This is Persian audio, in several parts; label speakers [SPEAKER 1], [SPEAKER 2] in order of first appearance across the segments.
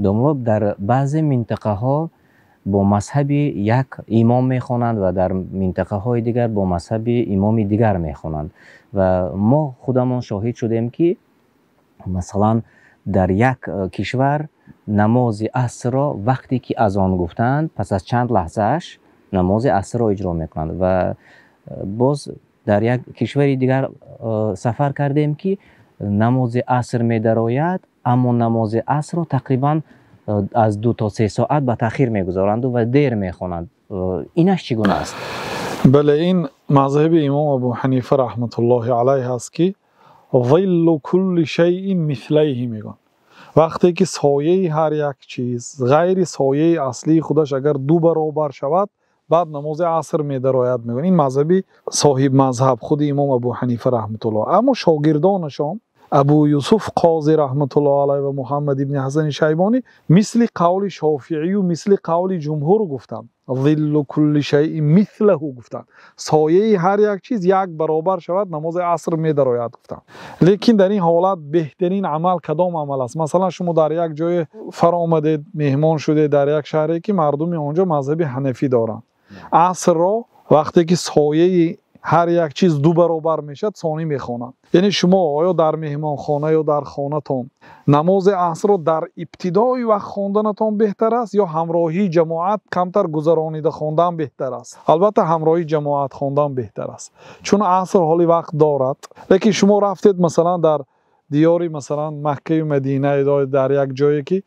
[SPEAKER 1] دوم در بعضی منطقه ها با مذهب یک امام میخوانند و در منطقه های دیگر با مذهب امام دیگر میخوانند و ما خودمان شاهد شدیم که مثلا در یک کشور نماز عصر را وقتی که اذان گفتند پس از چند لحظهش نماز عصر را اجرا میکنند و باز در یک کشور دیگر سفر کردیم که نماز عصر می درآید اما نماز عصر را تقریبا از 2 تا 3 ساعت به تاخیر میگذارند و دیر میخوانند. اینش چگونه است؟
[SPEAKER 2] بله، این مذهب امام ابو حنیفه رحمت الله علیه است که ظل کل شیء مثلیه میگن. وقتی که سایه هر یک چیز غیر سایه اصلی خودش اگر 2 برابر شود بعد نماز عصر می درآید میگن. این مذهبی صاحب مذهب خود امام ابو حنیفه رحمت الله. اما شاگردانشان ابو یوسف قاضی رحمت الله علیه و محمد ابن حسن شیبانی مثل قول شافعی و مثل قول جمهور گفتند. ظل کل شیء مثله گفتند. سایه هر یک چیز 1 برابر شود نماز عصر می درآید گفتند. لیکن در این حالت بهترین عمل کدام عمل است؟ مثلا شما در یک جای فرا آمدید، مهمان شده در یک شهری که مردم آنجا مذهب حنفی دارند. عصر را وقتی که سایه هر یک چیز 2 برابر میشد ثانی میخوانند. یعنی شما آیا در مهمان خانه یا در خانه تان نماز عصر را در ابتدای وقت خواندنتان بهتر است یا همراهی جماعت کمتر گذرانیده خواندن بهتر است؟ البته همراهی جماعت خواندن بهتر است، چون عصر حالی وقت دارد. لیکن شما رفتید مثلا در دیاری مثلا مکه و مدینه در یک جایی که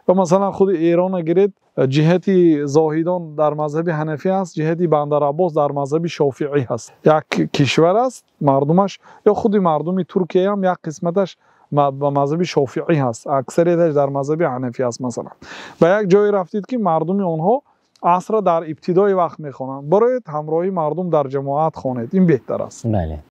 [SPEAKER 2] و مثلا خود ایران گیرید، جهتی زاهدان در مذهب حنفی است، جهتی بندر عباس در مذهب شافعی است. یک کشور است مردمش یا خود مردم ترکیه هم یک قسمتش به مذهب شافعی هست، اکثریتش در مذهب حنفی است. مثلا به یک جایی رفتید که مردم آنها عصر در ابتدای وقت میخوانند، برایت همراهی مردم در جماعت خوانید، این بهتر است.
[SPEAKER 1] بله.